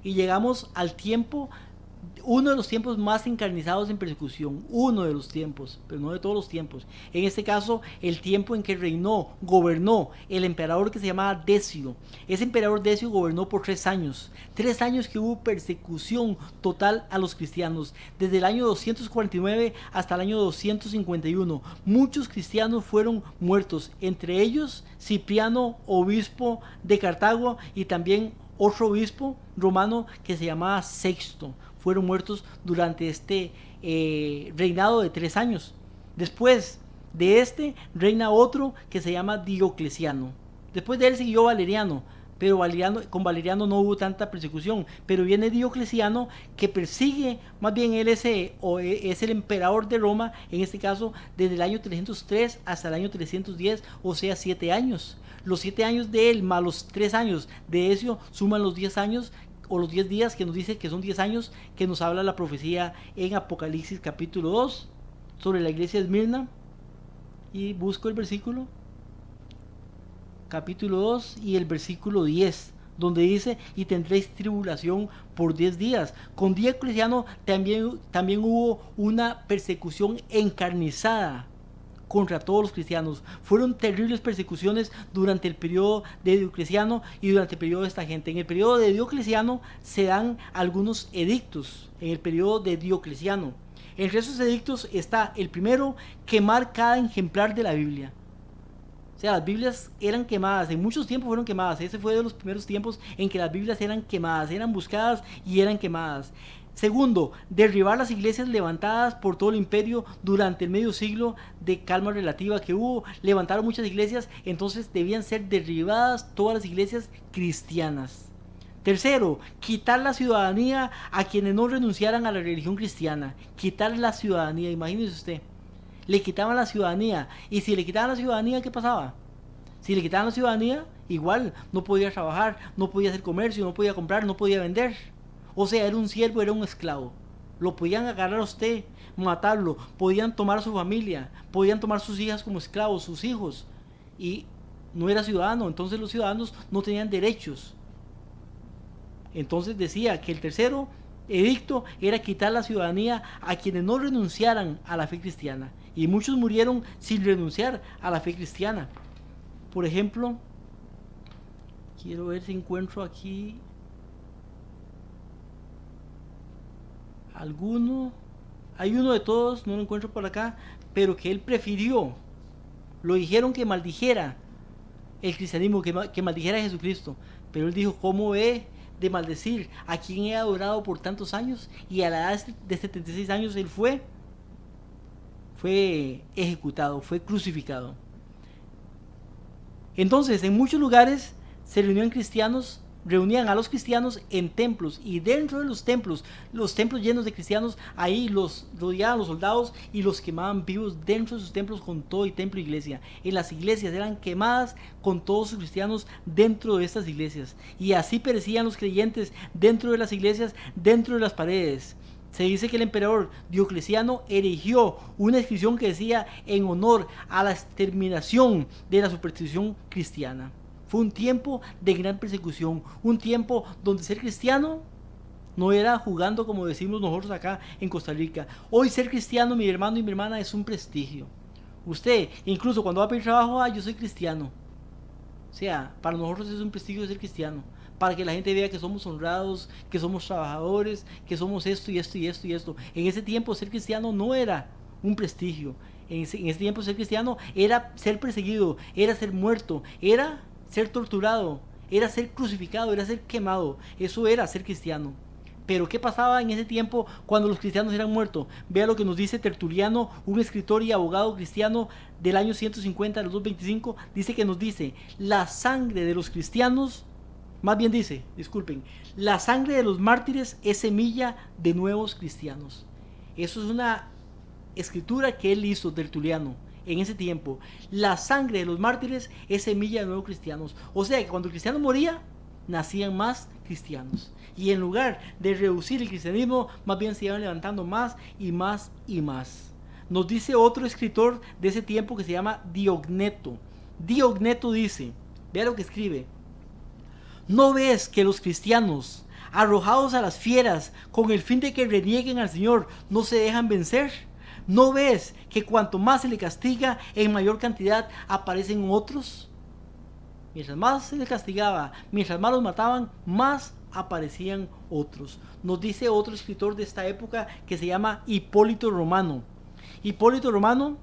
y llegamos al tiempo uno de los tiempos más encarnizados en persecución, uno de los tiempos, pero no de todos los tiempos. En este caso, el tiempo en que gobernó el emperador que se llamaba Decio. Ese emperador Decio gobernó por 3 años. 3 años que hubo persecución total a los cristianos. Desde el año 249 hasta el año 251. Muchos cristianos fueron muertos, entre ellos Cipriano, obispo de Cartago, y también otro obispo romano que se llamaba Sexto. Fueron muertos durante este reinado de 3 años. Después de este reina otro que se llama Diocleciano. Después de él siguió Valeriano, pero con Valeriano no hubo tanta persecución. Pero viene Diocleciano, que persigue, más bien él es el emperador de Roma, en este caso desde el año 303 hasta el año 310, o sea 7 años. Los 7 años de él más los 3 años de Decio suman los 10 años, o los 10 días, que nos dice que son 10 años, que nos habla la profecía en Apocalipsis capítulo 2 sobre la iglesia de Esmirna. Y busco el versículo, capítulo 2 y el versículo 10, donde dice: y tendréis tribulación por 10 días. Con Diocleciano también hubo una persecución encarnizada contra todos los cristianos. Fueron terribles persecuciones durante el periodo de Diocleciano y durante el periodo de esta gente. En el periodo de Diocleciano se dan algunos edictos, en el periodo de Diocleciano. Entre esos edictos está el primero: quemar cada ejemplar de la Biblia. O sea, las Biblias eran quemadas, en muchos tiempos fueron quemadas. Ese fue de los primeros tiempos en que las Biblias eran quemadas, eran buscadas y eran quemadas. Segundo, derribar las iglesias levantadas por todo el imperio durante el medio siglo de calma relativa que hubo. Levantaron muchas iglesias, entonces debían ser derribadas todas las iglesias cristianas. Tercero, quitar la ciudadanía a quienes no renunciaran a la religión cristiana. Quitar la ciudadanía, imagínese usted. Le quitaban la ciudadanía, y si le quitaban la ciudadanía, ¿qué pasaba? Si le quitaban la ciudadanía, igual no podía trabajar, no podía hacer comercio, no podía comprar, no podía vender. O sea, era un siervo, era un esclavo. Lo podían agarrar a usted, matarlo, podían tomar a su familia, podían tomar sus hijas como esclavos, sus hijos, y no era ciudadano. Entonces los ciudadanos no tenían derechos. Entonces decía que el tercero edicto era quitar la ciudadanía a quienes no renunciaran a la fe cristiana, y muchos murieron sin renunciar a la fe cristiana. Por ejemplo, quiero ver si encuentro aquí alguno. Hay uno de todos, no lo encuentro por acá, pero que él prefirió, lo dijeron que maldijera el cristianismo, que maldijera a Jesucristo, pero él dijo: ¿cómo he de maldecir a quien he adorado por tantos años? Y a la edad de 76 años él fue ejecutado, fue crucificado. Entonces, en muchos lugares se reunían a los cristianos en templos, y dentro de los templos llenos de cristianos, ahí los rodeaban los soldados y los quemaban vivos dentro de sus templos, con todo y templo e iglesia. En las iglesias eran quemadas con todos sus cristianos dentro de estas iglesias, y así perecían los creyentes dentro de las iglesias, dentro de las paredes. Se dice que el emperador Diocleciano erigió una inscripción que decía: en honor a la exterminación de la superstición cristiana. Fue un tiempo de gran persecución, un tiempo donde ser cristiano no era jugando, como decimos nosotros acá en Costa Rica. Hoy ser cristiano, mi hermano y mi hermana, es un prestigio. Usted, incluso cuando va a pedir trabajo: yo soy cristiano. O sea, para nosotros es un prestigio ser cristiano, para que la gente vea que somos honrados, que somos trabajadores, que somos esto y esto y esto y esto. En ese tiempo ser cristiano no era un prestigio. En ese tiempo ser cristiano era ser perseguido, era ser muerto, era ser torturado, era ser crucificado, era ser quemado. Eso era ser cristiano. Pero ¿qué pasaba en ese tiempo cuando los cristianos eran muertos? Vea lo que nos dice Tertuliano, un escritor y abogado cristiano del año 150 al 225. Dice: la sangre de los cristianos, más bien dice, disculpen, la sangre de los mártires es semilla de nuevos cristianos. Eso es una escritura que él hizo, Tertuliano, en ese tiempo. La sangre de los mártires es semilla de nuevos cristianos. O sea que cuando el cristiano moría, nacían más cristianos, y en lugar de reducir el cristianismo, más bien se iban levantando más y más y más. Nos dice otro escritor de ese tiempo que se llama Diogneto. Diogneto dice, vea lo que escribe: ¿no ves que los cristianos arrojados a las fieras, con el fin de que renieguen al Señor, no se dejan vencer. ¿No ves que cuanto más se le castiga, en mayor cantidad aparecen otros? Mientras más se les castigaba, mientras más los mataban, más aparecían otros. Nos dice otro escritor de esta época que se llama Hipólito Romano. Hipólito Romano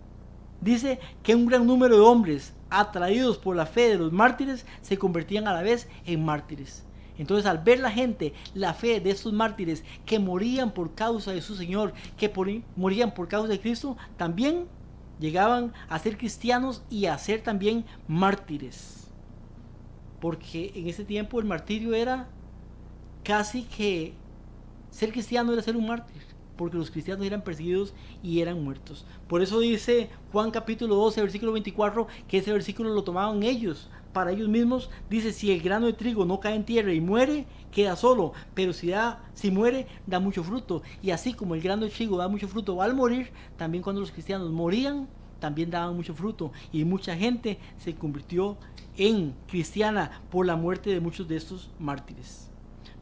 dice que un gran número de hombres atraídos por la fe de los mártires se convertían a la vez en mártires. Entonces, al ver la gente la fe de estos mártires que morían por causa de su Señor, que morían por causa de Cristo, también llegaban a ser cristianos y a ser también mártires. Porque en ese tiempo el martirio era casi que ser cristiano era ser un mártir, porque los cristianos eran perseguidos y eran muertos. Por eso dice Juan capítulo 12, versículo 24, que ese versículo lo tomaban ellos, para ellos mismos. Dice: si el grano de trigo no cae en tierra y muere, queda solo, pero si muere, da mucho fruto. Y así como el grano de trigo da mucho fruto al morir, también cuando los cristianos morían, también daban mucho fruto, y mucha gente se convirtió en cristiana por la muerte de muchos de estos mártires.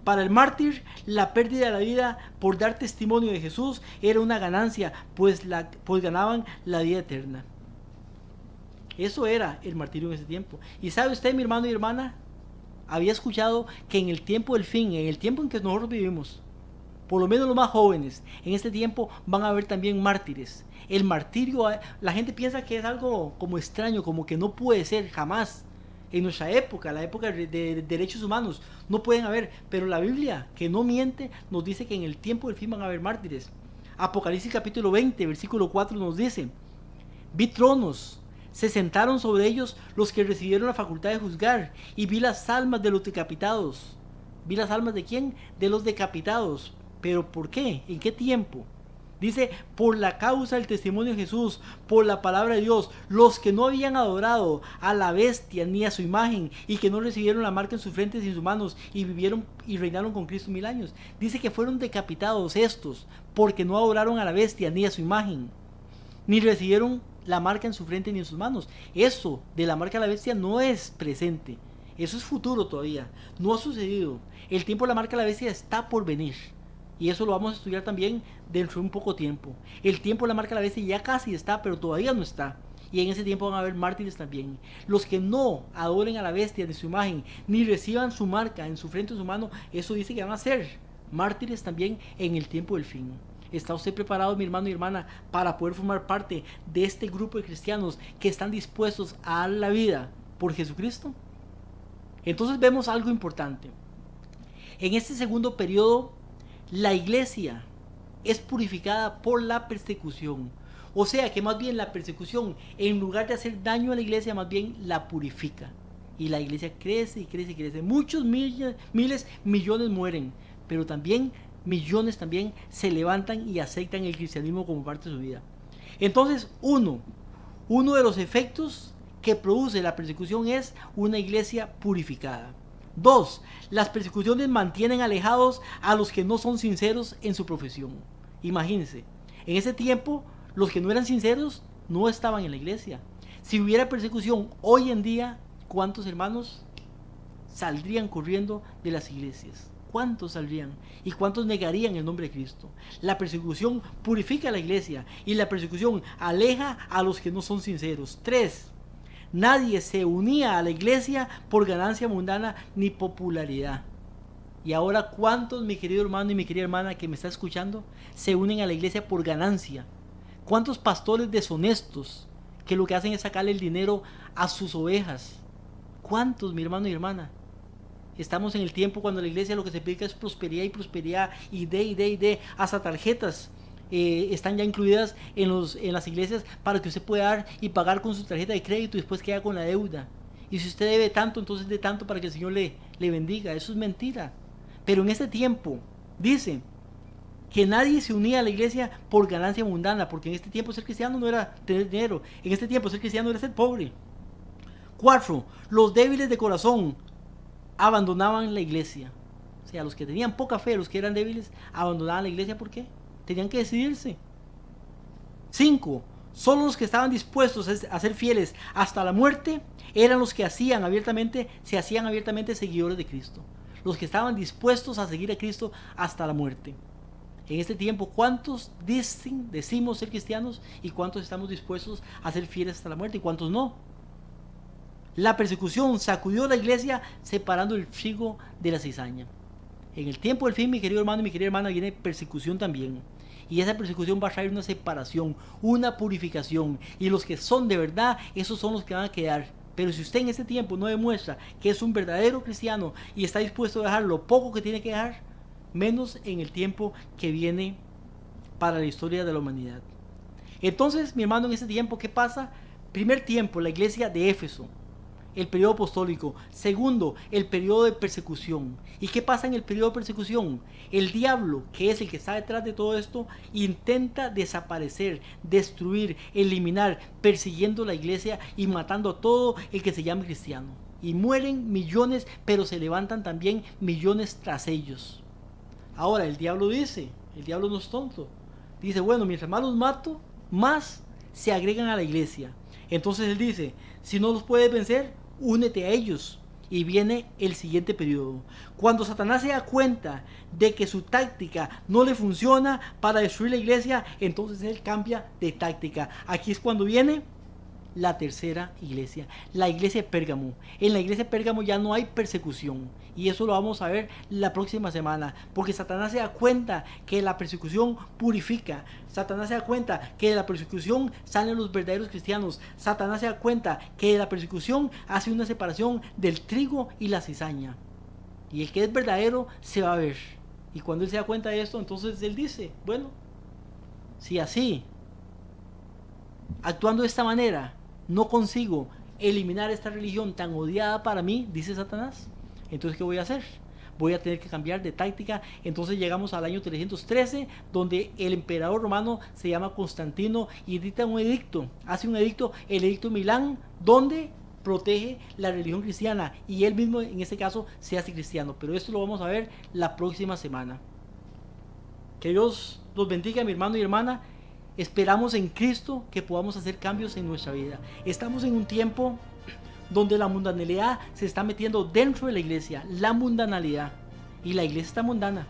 Para el mártir, la pérdida de la vida por dar testimonio de Jesús era una ganancia, pues ganaban la vida eterna. Eso era el martirio en ese tiempo. Y sabe usted, mi hermano y hermana, había escuchado que en el tiempo del fin, en el tiempo en que nosotros vivimos, por lo menos los más jóvenes, en este tiempo van a haber también mártires. El martirio, la gente piensa que es algo como extraño, como que no puede ser jamás. En nuestra época, la época de derechos humanos, no pueden haber, pero la Biblia, que no miente, nos dice que en el tiempo del fin van a haber mártires. Apocalipsis capítulo 20, versículo 4 nos dice: vi tronos, se sentaron sobre ellos los que recibieron la facultad de juzgar, y vi las almas de los decapitados. ¿Vi las almas de quién? De los decapitados. ¿Pero por qué? ¿En qué tiempo? Dice: por la causa del testimonio de Jesús, por la palabra de Dios, los que no habían adorado a la bestia ni a su imagen, y que no recibieron la marca en sus frentes y en sus manos, y vivieron y reinaron con Cristo 1000 años. Dice que fueron decapitados estos, porque no adoraron a la bestia ni a su imagen, ni recibieron la marca en su frente ni en sus manos. Eso de la marca de la bestia no es presente, eso es futuro todavía, no ha sucedido. El tiempo de la marca de la bestia está por venir, y eso lo vamos a estudiar también dentro de un poco tiempo. El tiempo de la marca de la bestia ya casi está, pero todavía no está. Y en ese tiempo van a haber mártires también. Los que no adoren a la bestia de su imagen, ni reciban su marca en su frente o en su mano, eso dice que van a ser mártires también en el tiempo del fin. ¿Está usted preparado, mi hermano y hermana, para poder formar parte de este grupo de cristianos que están dispuestos a dar la vida por Jesucristo? Entonces vemos algo importante. En este segundo periodo, la iglesia es purificada por la persecución. O sea que más bien la persecución, en lugar de hacer daño a la iglesia, más bien la purifica. Y la iglesia crece y crece y crece. Muchos miles, millones mueren, pero también millones también se levantan y aceptan el cristianismo como parte de su vida. Entonces, uno de los efectos que produce la persecución es una iglesia purificada. 2. Las persecuciones mantienen alejados a los que no son sinceros en su profesión. Imagínense, en ese tiempo los que no eran sinceros no estaban en la iglesia. Si hubiera persecución hoy en día, ¿cuántos hermanos saldrían corriendo de las iglesias? ¿Cuántos saldrían? ¿Y cuántos negarían el nombre de Cristo? La persecución purifica a la iglesia y la persecución aleja a los que no son sinceros. 3. Nadie se unía a la iglesia por ganancia mundana ni popularidad. Y ahora, ¿cuántos, mi querido hermano y mi querida hermana que me está escuchando, se unen a la iglesia por ganancia? ¿Cuántos pastores deshonestos que lo que hacen es sacarle el dinero a sus ovejas? ¿Cuántos, mi hermano y hermana? Estamos en el tiempo cuando la iglesia lo que se predica es prosperidad y prosperidad, y de, hasta tarjetas están ya incluidas en las iglesias para que usted pueda dar y pagar con su tarjeta de crédito y después queda con la deuda. Y si usted debe tanto, entonces dé tanto para que el Señor le bendiga. Eso es mentira. Pero en este tiempo dice que nadie se unía a la iglesia por ganancia mundana, porque en este tiempo ser cristiano no era tener dinero, en este tiempo ser cristiano era ser pobre. 4. Los débiles de corazón abandonaban la iglesia. O sea, los que tenían poca fe, los que eran débiles, abandonaban la iglesia. ¿Por qué? Tenían que decidirse. 5. Solo los que estaban dispuestos a ser fieles hasta la muerte eran los que se hacían abiertamente seguidores de Cristo. los que estaban dispuestos a seguir a Cristo hasta la muerte. En este tiempo, ¿cuántos decimos ser cristianos y cuántos estamos dispuestos a ser fieles hasta la muerte y cuántos no? La persecución sacudió la iglesia separando el trigo de la cizaña. En el tiempo del fin, mi querido hermano y mi querida hermana, viene persecución también. Y esa persecución va a traer una separación, una purificación. Y los que son de verdad, esos son los que van a quedar. Pero si usted en este tiempo no demuestra que es un verdadero cristiano y está dispuesto a dejar lo poco que tiene que dejar, menos en el tiempo que viene para la historia de la humanidad. Entonces, mi hermano, en este tiempo, ¿qué pasa? Primer tiempo, la iglesia de Éfeso, el periodo apostólico. Segundo, el periodo de persecución. ¿Y qué pasa en el periodo de persecución? El diablo, que es el que está detrás de todo esto, intenta desaparecer, destruir, eliminar, persiguiendo la iglesia y matando a todo el que se llame cristiano. Y mueren millones, pero se levantan también millones tras ellos. Ahora, el diablo dice, el diablo no es tonto, dice, bueno, mientras más los mato, más se agregan a la iglesia. Entonces él dice, si no los puedes vencer, únete a ellos. Y viene el siguiente periodo. Cuando Satanás se da cuenta de que su táctica no le funciona para destruir la iglesia, entonces él cambia de táctica. Aquí es cuando viene la tercera iglesia, la iglesia de Pérgamo. En la iglesia de Pérgamo ya no hay persecución, y eso lo vamos a ver la próxima semana, porque Satanás se da cuenta que la persecución purifica. Satanás se da cuenta que de la persecución salen los verdaderos cristianos. Satanás se da cuenta que de la persecución hace una separación del trigo y la cizaña, y el que es verdadero se va a ver. Y cuando él se da cuenta de esto, entonces él dice, bueno, si así, actuando de esta manera, no consigo eliminar esta religión tan odiada para mí, dice Satanás, entonces ¿qué voy a hacer? Voy a tener que cambiar de táctica. Entonces llegamos al año 313, donde el emperador romano se llama Constantino y dicta un edicto, hace un edicto, el edicto de Milán, donde protege la religión cristiana, y él mismo en este caso se hace cristiano. Pero esto lo vamos a ver la próxima semana. Que Dios los bendiga, mi hermano y hermana. Esperamos en Cristo que podamos hacer cambios en nuestra vida. Estamos en un tiempo donde la mundanalidad se está metiendo dentro de la iglesia, la mundanalidad, y la iglesia está mundana.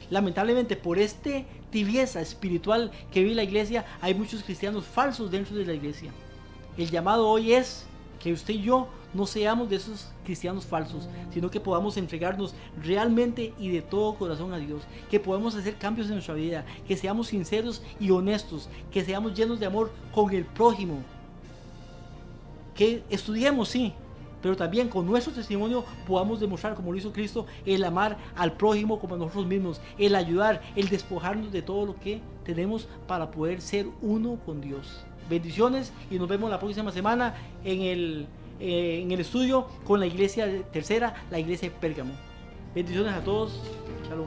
Lamentablemente, por esta tibieza espiritual que vive la iglesia, hay muchos cristianos falsos dentro de la iglesia. El llamado hoy es que usted y yo no seamos de esos cristianos falsos, sino que podamos entregarnos realmente y de todo corazón a Dios, que podamos hacer cambios en nuestra vida, que seamos sinceros y honestos, que seamos llenos de amor con el prójimo, que estudiemos, sí, pero también con nuestro testimonio podamos demostrar, como lo hizo Cristo, el amar al prójimo como a nosotros mismos, el ayudar, el despojarnos de todo lo que tenemos para poder ser uno con Dios. Bendiciones, y nos vemos la próxima semana en el estudio con la iglesia tercera, la iglesia de Pérgamo. Bendiciones a todos. Shalom.